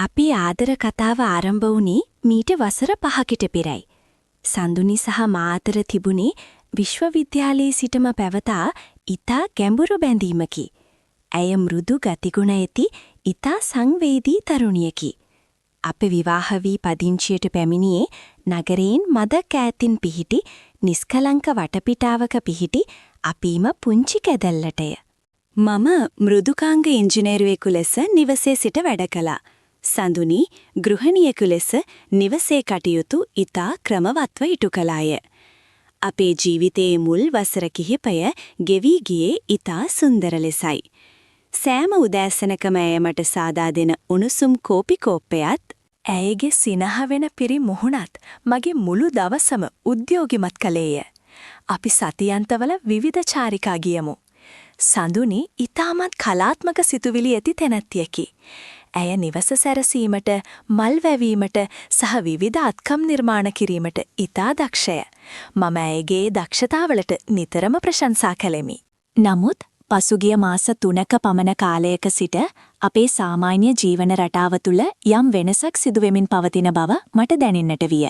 අපේ ආදර කතාව ආරම්භ වුණේ මීට වසර 5කට පෙරයි. සඳුනි සහ මා අතර තිබුණේ විශ්වවිද්‍යාලයේ සිටම පැවතා ඊතා ගැඹුරු බැඳීමකි. ඇය මෘදු ගතිගුණ ඇති ඊතා සංවේදී තරුණියකි. අපේ විවාහ වී පදිංචියට පැමිණියේ නගරයෙන් මදක් ඈතින් පිහිටි නිස්කලංක වටපිටාවක පිහිටි අපීම පුංචි කැදැල්ලටය. මම මෘදුකාංග ඉංජිනේරුවෙකු ලෙස නිවසේ සිට වැඩ කළා. සඳුනි ගෘහණියෙකු ලෙස නිවසේ කටයුතු ඉතා ක්‍රමවත්ව ඉටු කළාය. අපේ ජීවිතයේ මුල් වසර කිහිපය ගෙවී ගියේ ඉතා සුන්දර ලෙසයි. සෑම උදෑසනකම ඇය මට සාදා දෙන උණුසුම් කෝපි කෝප්පයත් ඇයගේ සිනහ වෙන පිරි මුහුණත් මගේ මුළු දවසම උද්‍යෝගිමත් කළේය. අපි සතියන්තවල විවිධ චාරිකා ගියමු. සඳුනි ඉතාමත් කලාත්මක සිතුවිලි ඇති තැනැත්තියකි. ඇය නිවස සැරසීමට, මල් වැවීමට සහ විවිධ අත්කම් නිර්මාණ කිරීමට ඉතා දක්ෂය. මම ඇයගේ දක්ෂතාවලට නිතරම ප්‍රශංසා කළෙමි. නමුත් පසුගිය මාස 3ක පමණ කාලයක සිට අපේ සාමාන්‍ය ජීවන රටාව තුළ යම් වෙනසක් සිදුවෙමින් පවතින බව මට දැනෙන්නට විය.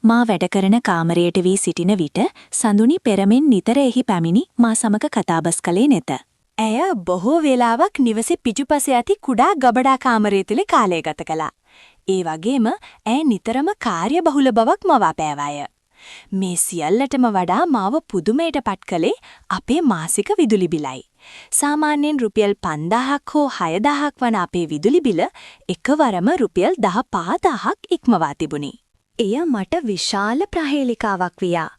මා වැඩ කරන කාමරයට වී සිටින විට සඳුනි පෙරමෙන් නිතර එහි පැමිණි මා සමග කතාබස් කළේ නැත. ඇය බොහෝ වේලාවක් නිවසේ පිටුපස ඇති කුඩා ගබඩා කාමරය තුල කාලය ගත කළා. ඒ වගේම ඇය නිතරම කාර්යබහුල බවක් මවා පෑවාය. මේ සියල්ලටම වඩා මාව පුදුමයට පත් කළේ අපේ මාසික විදුලි බිලයි. සාමාන්‍යයෙන් රුපියල් 5000ක් හෝ 6000ක් වන අපේ විදුලි බිල එකවරම රුපියල් 15000ක් ඉක්මවා තිබුණි. එය මට විශාල ප්‍රහේලිකාවක් වියා.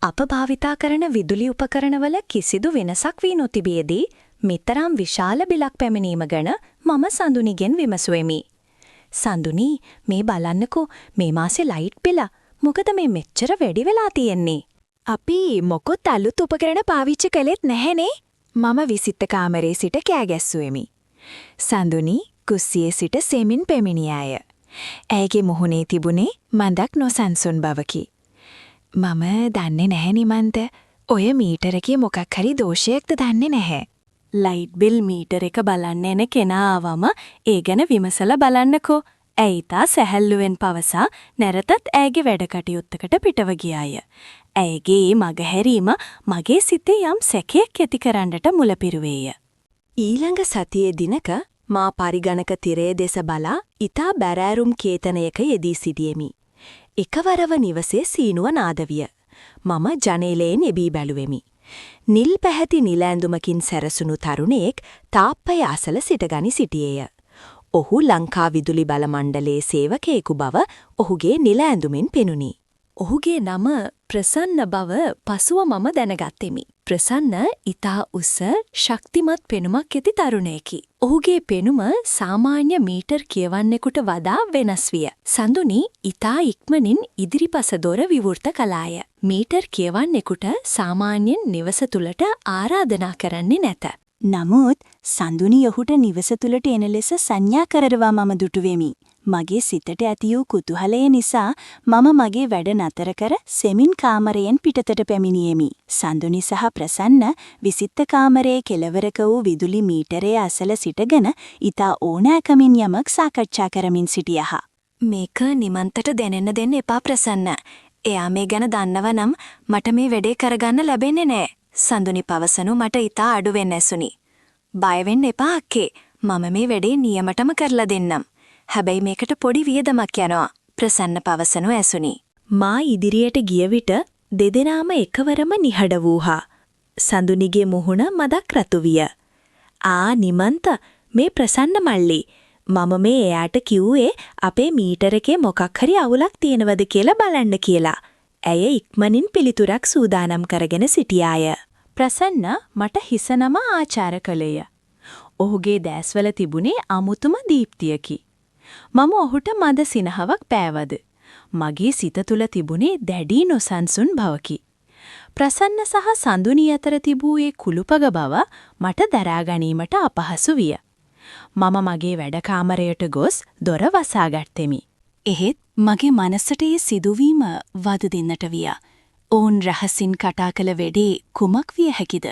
අප භාවිතා කරන විදුලි උපකරණවල කිසිදු වෙනසක් වී නොතිබියදී මෙතරම් විශාල බිලක් පැමිණීම ගැන මම සඳුනිගෙන් විමසුවෙමි. සඳුනි, මේ බලන්නකෝ මේ මාසේ ලයිට් බිල. මොකද මේ මෙච්චර වැඩි වෙලා තියෙන්නේ? අපි මොකොත් අලුත් උපකරණ පාවිච්චි කළෙත් නැහැනේ. මම විසිට කාමරේ සිට කෑ ගැස්සුවෙමි. සඳුනි කුස්සියේ සිට සෙමින් පැමිණියාය. ඇයගේ මුහුණේ තිබුණේ මඳක් නොසන්සුන් බවකි. මම දන්නේ නැහැ නිමන්ත. ඔය මීටරකේ මොකක් හරි දෝෂයක්ද දන්නේ නැහැ. ලයිට් බිල් මීටර එක බලන්න එන කෙනා ආවම ඒ ගැන විමසලා බලන්නකෝ. ඇයි තා සැහැල්ලුවෙන් පවසා නැරතත් ඇයගේ වැඩ කටයුත්තකට පිටව ගියාය. ඇයගේ මගහැරීම මගේ සිතේ යම් සැකයක් ඇති කරන්නට මුලපිරුවේය. ඊළඟ සතියේ දිනක මා පරිගණක තිරයේ දෙස බලා ඊතා බැරෑරුම් කේතනයක යෙදී සිටියෙමි. එකවරව නිවසේ සීනුව නාද විය. මම ජනේලයෙන් එබී බැලුවෙමි. නිල් පැහැති නිල ඇඳුමකින් සැරසුණු තරුණයෙක් තාප්පය අසල සිටගනි සිටියේය. ඔහු ලංකා විදුලි බල මණ්ඩලයේ සේවකයෙකු බව ඔහුගේ නිල ඇඳුමින් පෙනුනි. ඔහුගේ නම ප්‍රසන්න බව පසුව මම දැනගත්තෙමි. ප්‍රසන්න ඊතා උස ශක්තිමත් පෙනුමක් ඇති තරුණයෙකි. ඔහුගේ පෙනුම සාමාන්‍ය මීටර් කියවන්නෙකුට වඩා වෙනස් විය. සඳුනි ඊතා ඉක්මනින් ඉදිරිපස දොර විවෘත කළාය. මීටර් කියවන්නෙකුට සාමාන්‍යයෙන් නිවස තුලට ආරාධනා කරන්නේ නැත. නමුත් සඳුනි ඔහුට නිවස තුලට එන ලෙස සංඥා කරනවා මම දුටුවෙමි. මගේ සිතට ඇති වූ කුතුහලය නිසා මම මගේ වැඩ නතර කර සෙමින් කාමරයෙන් පිටතට පැමිණියෙමි. සඳුනි සහ ප්‍රසන්න විසිට කාමරයේ කෙළවරක වූ විදුලි මීටරයේ අසල සිටගෙන ඊතා ඕනෑකමින් යමක් සාකච්ඡා කරමින් සිටියහ. මේක නිමන්තට දැනෙන්න දෙන්න එපා ප්‍රසන්න. එයා මේ ගැන දන්නව නම් මට මේ වැඩේ කරගන්න ලැබෙන්නේ නෑ. සඳුනි පවසනු මට ඊතා අඩුවෙන් ඇසුනි. බය වෙන්න එපා අක්කේ. මම මේ වැඩේ නියමටම කරලා දෙන්නම්. හැබැයි මේකට පොඩි වියදමක් යනවා. ප්‍රසන්න පවසනු ඇසුනි. මා ඉදිරියට ගිය විට දෙදෙනාම එකවරම නිහඬ වූහා. සඳුනිගේ මුහුණ මදක් රතු විය. නිමන්ත මේ ප්‍රසන්න මල්ලි. මම මේ එයාට කිව්වේ අපේ මීටර එකේ මොකක් හරි අවුලක් තියෙනවද කියලා බලන්න කියලා. ඇය ඉක්මනින් පිළිතුරක් සූදානම් කරගෙන සිටියාය. ප්‍රසන්න මට හිසනම ආචාර කළේය. ඔහුගේ දැස්වල තිබුණේ අමුතුම දීප්තියකි. මම ඔහුට මද සිනහවක් පෑවද. මගේ සිත තුළ තිබුණේ දැඩි නොසන්සුන් බවකි. ප්‍රසන්න සහ සඳුනි අතර තිබූ ඒ කුළුපග බව මට දරා ගැනීමට අපහසු විය. මම මගේ වැඩ කාමරයට ගොස් දොර වසා ගත්තෙමි. එහෙත් මගේ මනසට ඒ සිදුවීම වද දෙන්නට විය. ඔවුන් රහසින් කතා කළ වැඩේ කුමක් විය හැකිද?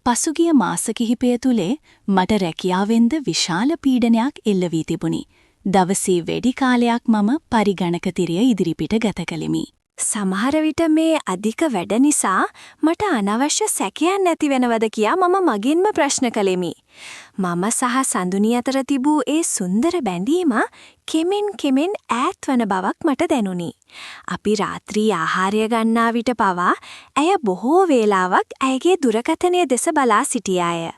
පසුගිය මාස කිහිපය තුලේ මට රැකියාවෙන්ද විශාල පීඩනයක් එල්ල වී තිබුණි. දවසේ වැඩි කාලයක් මම පරිගණකතිරය ඉදිරිපිට ගත කළෙමි. සමහර විට මේ අධික වැඩ නිසා මට අනවශ්‍ය සැකයන් නැති වෙනවද කියා මම මගින්ම ප්‍රශ්න කළෙමි. මම සහ සඳුනි අතර තිබූ ඒ සුන්දර බැඳීම කෙමෙන් ඈත්වන බවක් මට දැනුනි. අපි රාත්‍රී ආහාරය ගන්නා විට පවා ඇය බොහෝ වේලාවක් ඇයගේ දුරකථනය දෙස බලා සිටියාය.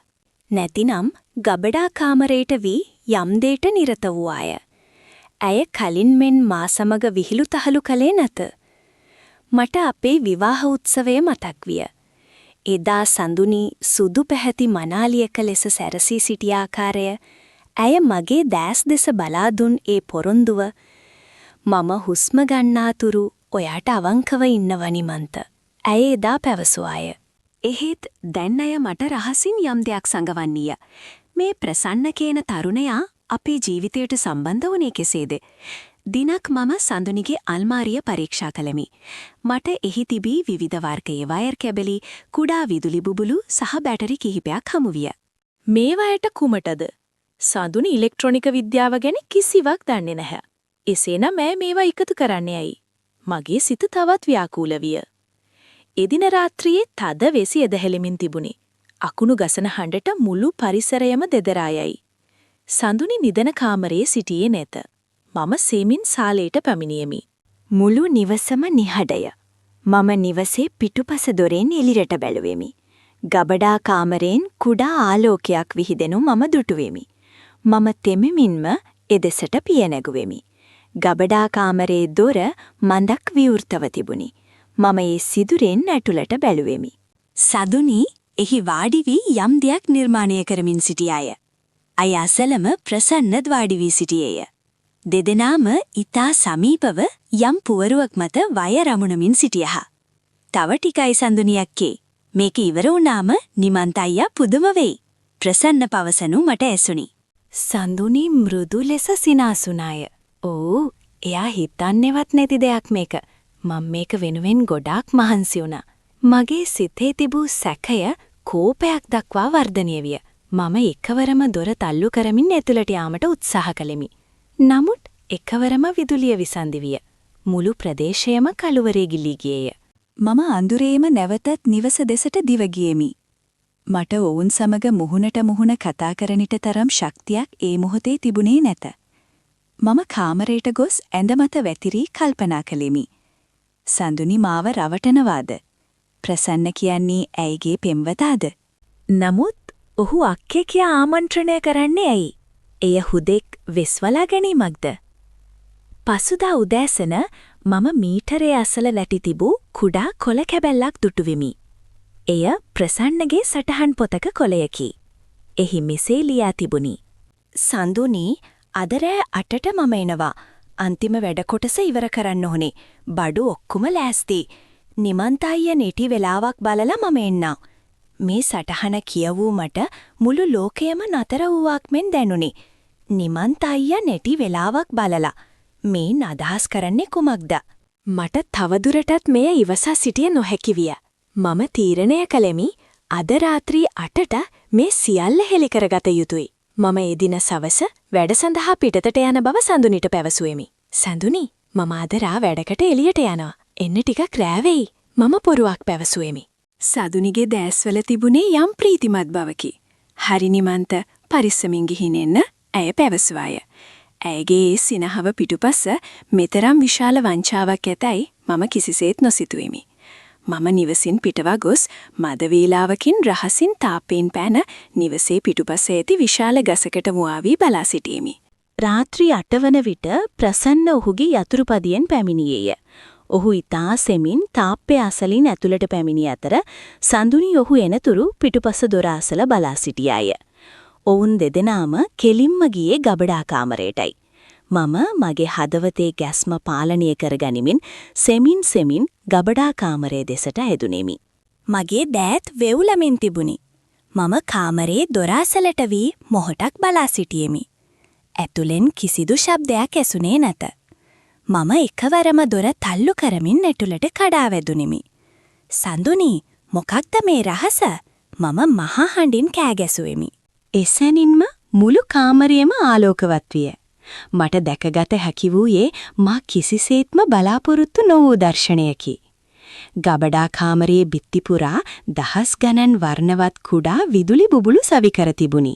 නැතිනම් ගබඩා කාමරයට වී යම් දෙයට නිරත වූ අය. ඇය කලින් මෙන් මා සමග විහිළු තහළු කළේ නැත. මට අපේ විවාහ උත්සවය මතක් විය. එදා සඳුනි සුදු පැහැති මනාලියක ලෙස සැරසී සිටි ආකාරය, ඇය මගේ දැස් දෙස බලා දුන් ඒ පොරොන්දුව, මම හුස්ම ගන්නාතුරු ඔයාට අවංකව ඉන්නවනි මන්ත. ඇය එදා පැවසුවාය. එහෙත් දැන් අය මට රහසින් යම් දෙයක් සඟවන්නීය. මේ ප්‍රසන්න කියන තරුණයා අපේ ජීවිතයට සම්බන්ධ වුණේ කෙසේද? දිනක් මම සඳුනිගේ අල්මාරිය පරීක්ෂා කළෙමි. මට එහි තිබී විවිධ වර්ගයේ වයර් කැබලි, කුඩා විදුලි බුබුලු සහ බැටරි කිහිපයක් හමු විය. මේවායට කුමටද? සඳුනි ඉලෙක්ට්‍රොනික විද්‍යාව ගැන කිසිවක් දන්නේ නැහැ. එසේනම් මම මේවා එකතු කරන්නේ ඇයි? මගේ සිත තවත් ව්‍යාකූල විය. එදින රාත්‍රියේ තද වෙසි එදහැලෙමින් තිබුණේ. අකුණු ගසන හඬට මුළු පරිසරයම දෙදරායයි. සඳුනි නිදන කාමරයේ සිටියේ නැත. මම සෙමින් සාලේට පැමිණියෙමි. මුළු නිවසම නිහඬය. මම නිවසේ පිටුපස දොරෙන් එළිරට බැලුවෙමි. ගබඩා කාමරයෙන් කුඩා ආලෝකයක් විහිදෙනු මම දුටුවෙමි. මම තෙමෙමින්ම එදෙසට පිය නැගුවෙමි. ගබඩා කාමරයේ දොර මඳක් විවෘතව තිබුණි. මම ඒ සිදුරෙන් ඇතුළට බැලුවෙමි. සඳුනි එහි වාඩි වී යම් දෙයක් නිර්මාණය කරමින් සිටියාය. අය අසලම ප්‍රසන්නද වාඩි වී සිටියේය. දෙදෙනාම ඊතා සමීපව යම් පුවරුවක් මත වයර් අමුණමින් සිටියහ. තව ටිකයි සඳුනියක්කේ. මේක ඉවර වුණාම නිමන්ත අයියා පුදුම වෙයි. ප්‍රසන්න පවසනු මට ඇසුණි. සඳුනි මෘදු ලෙස සිනාසුනාය. "ඕ, එයා හිතන්නේවත් නැති දෙයක් මේක. මම මේක වෙනුවෙන් ගොඩාක් මහන්සි වුණා." මගේ සිතේ තිබූ සැකය කෝපයක් දක්වා වර්ධනය විය. මම එකවරම දොර තල්ලු කරමින් ඇතුළට යාමට උත්සාහ කළෙමි. නමුත් එකවරම විදුලිය විසන්දි විය. මුළු ප්‍රදේශයම කළුවරේ ගිලී ගියේය. මම අඳුරේම නැවතත් නිවස දෙසට දිව ගියෙමි. මට ඔවුන් සමග මුහුණට මුහුණ කතා කරන්නට තරම් ශක්තියක් ඒ මොහොතේ තිබුණේ නැත. මම කාමරයට ගොස් ඇඳ මත වැතිරී කල්පනා කළෙමි. සඳුනි මාව රවටනවාද? ප්‍රසන්න කියන්නේ ඇයිගේ පෙම්වතාද? නමුත් ඔහු අක්කේ කියා ආමන්ත්‍රණය කරන්නේ ඇයි? එය හුදෙක් වෙස්වලා ගැනීමක්ද? පසුදා උදෑසන මම මීටරයේ අසල ලැටි තිබූ කුඩා කොළ කැබැල්ලක් දුටුවෙමි. එය ප්‍රසන්නගේ සටහන් පොතක කොළයකි. එහි මෙසේ ලියා තිබුණි. "සඳුනි, අද රෑ 8ට මම එනවා. අන්තිම වැඩ කොටස ඉවර කරන්න ඕනේ. බඩු ඔක්කොම ලෑස්ති. නිමන්ත අයියා නැටි වෙලාවක් බලලා මම එන්නම්." මේ සටහන කියවූ මට මුළු ලෝකයම නතර වූවක් මෙන් දැනුනි. නිමන්ත අයියා නැටි වෙලාවක් බලලා මේ අදහස් කරන්නේ කුමක්ද? මට තවදුරටත් මෙය ඉවසා සිටිය නොහැකි විය. මම තීරණය කළෙමි අද රාත්‍රී 8ට මේ සියල්ල හෙළි කරගත යුතුයි. මම එදින සවස වැඩ සඳහා පිටතට යන බව සඳුනිට පැවසුවෙමි. "සඳුනි, මම අද රා වැඩකට එළියට යනවා. එන්න ටිකක් රෑ වෙයි." මම පොරුවක් පැවසුවෙමි. සඳුනිගේ දැස්වල තිබුණේ යම් ප්‍රීතිමත් බවකි. "හරි නිමන්ත, පරිස්සමින් ගිහින් එන්න." ඇය පැවසුවාය. ඇයගේ සිනහව පිටුපස මෙතරම් විශාල වංචාවක් ඇතැයි මම කිසිසේත් නොසිතුවෙමි. මම නිවසින් පිටව ගොස් මද වේලාවකින් රහසින් තාප්පෙන් පැන නිවසේ පිටුපස ඇති විශාල ගසකට මුවා වී බලා සිටියෙමි. රාත්‍රී 8 වන විට ප්‍රසන්න ඔහුගේ යතුරුපදියෙන් පැමිණියේය. ඔහු ඊතා සෙමින් තාප්පේ අසලින් ඇතුළට පැමිණි අතර සඳුනි ඔහු එනතුරු පිටුපස දොර අසල බලා සිටියාය. ඔවුන් දෙදෙනාම කෙලින්ම ගියේ ගබඩා කාමරයටයි. මම මගේ හදවතේ ගැස්ම පාලනය කරගනිමින් සෙමින් ගබඩා කාමරයේ දෙසට ඇදුණෙමි. මගේ දෑත් වෙවුලමින් තිබුණි. මම කාමරයේ දොර අසලට වී මොහොතක් බලා සිටියෙමි. ඇතුලෙන් කිසිදු ශබ්දයක් ඇසුනේ නැත. මම එකවරම දොර තල්ලු කරමින් ඇතුළට කඩා වැදුණෙමි. "සඳුනි, මොකක්ද මේ රහස?" මම මහ හඬින් කෑ ගැසුවෙමි. එසැනින්ම මුළු කාමරයම ආලෝකවත් විය. මට දැකගත හැකි වූයේ මා කිසිසේත්ම බලාපොරොත්තු නොවූ දර්ශනයකි. ගබඩා කාමරයේ බිත්ති පුරා දහස් ගණන් වර්ණවත් කුඩා විදුලි බුබුලු සවිකර තිබුණි.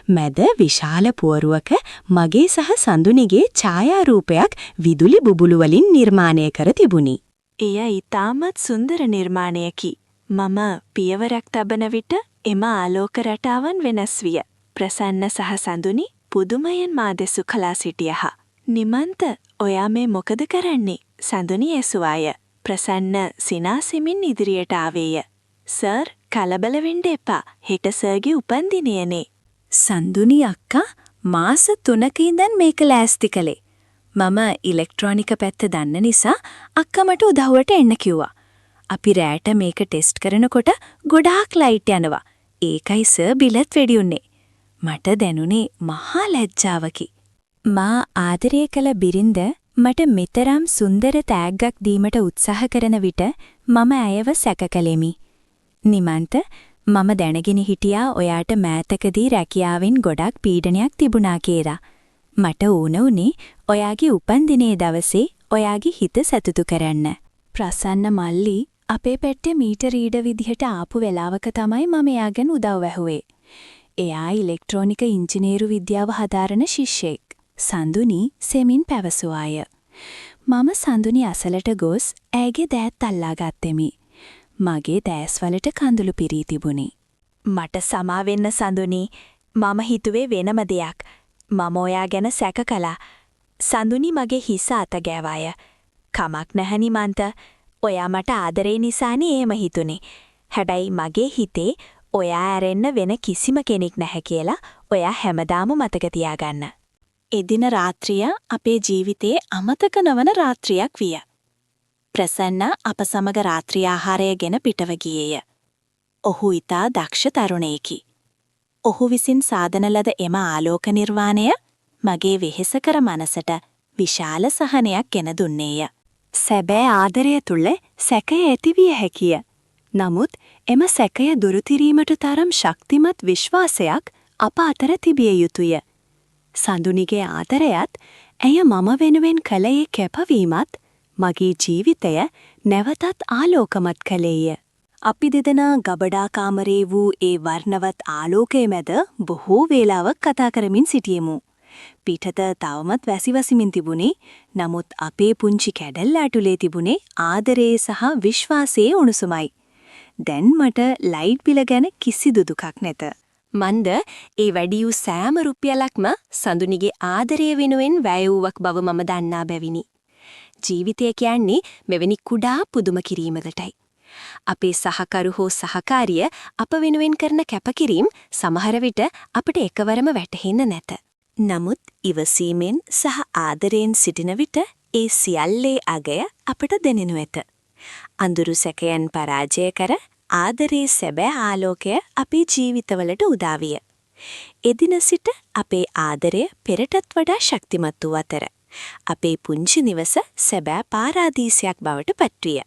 මැද විශාල පුවරුවක මගේ සහ සඳුනිගේ ඡායාරූපයක් විදුලි බුබුලු වලින් නිර්මාණය කර තිබුණි. එය ඊටමත් සුන්දර නිර්මාණයකි. මම පියවරක් තබන විට එම ආලෝක රටාවන් වෙනස් විය. ප්‍රසන්න සහ සඳුනි පුදුමයෙන් මා දෙසු කලා සිටියහ. නිමන්ත, ඔයා මේ මොකද කරන්නේ? සඳුනි ඇසුවාය. ප්‍රසන්න සිනාසෙමින් ඉදිරියට ආවේය. සර්, කලබල වෙන්න එපා. හෙට සර්ගේ උපන්දිනයනේ. සඳුනි අක්කා මාස 3ක ඉඳන් මේක ලෑස්ති කළේ. මම ඉලෙක්ට්‍රොනික පැත්ත දන්න නිසා අක්කා මට උදව්වට එන්න කිව්වා. අපි රැට මේක ටෙස්ට් කරනකොට ගොඩාක් ලයිට් යනවා. ඒකයි සර් බිලත් වෙඩි උන්නේ. මට දැනුනේ මහා ලැජ්ජාවකි. මා ආදරය කළ බිරිඳ මට මෙතරම් සුන්දර තෑග්ගක් දීමට උත්සාහ කරන විට මම ඇයව සැක කළෙමි. නිමන්ත, මම දැනගෙන හිටියා ඔයාට මෑතකදී රැකියාවෙන් ගොඩක් පීඩනයක් තිබුණා කියලා. මට ඕන උනේ ඔයාගේ උපන්දිනේ දවසේ ඔයාගේ හිත සතුටු කරන්න. ප්‍රසන්න මල්ලි අපේ පෙට්ටේ මීටර් රීඩර් විදිහට ආපු වෙලාවක තමයි මම එයාගෙන් උදව් ඇහුවේ. එයා ඉලෙක්ට්‍රොනික ඉංජිනේරු විද්‍යාව හදාරන ශිෂ්‍යෙක්. සඳුනි සෙමින් පැවසුවාය. මම සඳුනි අසලට ගොස් ඇයගේ දෑත් අල්ලා ගත්තෙමි. මගේ දෑස්වලට කඳුළු පිරී තිබුණි. මට සමා වෙන්න සඳුනි. මම හිතුවේ වෙනම දෙයක්. මම ඔයා ගැන සැක කළා. සඳුනි මගේ හිස අත ගෑවාය. කමක් නැහැ නිමන්ත. ඔයා මට ආදරේ නිසානේ එහෙම හිතුනේ. හැබැයි මගේ හිතේ ඔයා ඇරෙන්න වෙන කිසිම කෙනෙක් නැහැ කියලා ඔයා හැමදාම මතක තියාගන්න. එදින රාත්‍රිය අපේ ජීවිතයේ අමතක නොවන රාත්‍රියක් විය. ප්‍රසන්න අප සමග රාත්‍රී ආහාරය ගෙන පිටව ගියේය. ඔහු ඊතා දක්ෂ තරුණයෙකි. ඔහු විසින් සාදන ලද එම ආලෝක නිර්වාණය මගේ වෙහෙසකර මනසට විශාල සහනයක් ගෙන දුන්නේය. සැබෑ ආදරය තුළ සැකය ඇතිවිය හැකිය. නමුත් එම සැකය දුරුතිරීමට තරම් ශක්තිමත් විශ්වාසයක් අප අතර තිබිය යුතුය. සඳුනිගේ ආදරයත් ඇය මම වෙනුවෙන් කළ ඒ කැපවීමත් මගේ ජීවිතය නැවතත් ආලෝකමත් කළේය. අපි දෙදෙනා ගබඩා කාමරේ වූ ඒ වර්ණවත් ආලෝකයේ මැද බොහෝ වේලාවක් කතා කරමින් සිටියෙමු. පිටත තවමත් වැසිවසිමින් තිබුණේ, නමුත් අපේ පුංචි කැඩැල්ල ඇතුලේ තිබුණේ ආදරයේ සහ විශ්වාසයේ උණුසුමයි. දැන් මට ලයිට් බිල ගැන කිසිදු දුකක් නැත. මන්ද ඒ වැඩි වූ සෑම රුපියලක්ම සඳුනිගේ ආදරය වෙනුවෙන් වැය වූවක් බව මම දන්නා බැවිනි. ජීවිතය කියන්නේ මෙවැනි කුඩා පුදුම කිරීමකටයි. අපේ සහකරු හෝ සහකාරිය අප වෙනුවෙන් කරන කැපකිරීම සමහර විට අපට එකවරම වැටහෙන්න නැත. නමුත් ඉවසීමෙන් සහ ආදරයෙන් සිටින විට ඒ සියල්ලේ අගය අපට දැනෙනු ඇත. අඳුරු සැකයන් පරාජය කර ආදරයේ සැබෑ ආලෝකය අපේ ජීවිතවලට උදා විය. එදින සිට අපේ ආදරය පෙරටත් වඩා ශක්තිමත් වූ අතර අපේ පුංචි නිවස සැබෑ පාරාදීසයක් බවට පත්විය.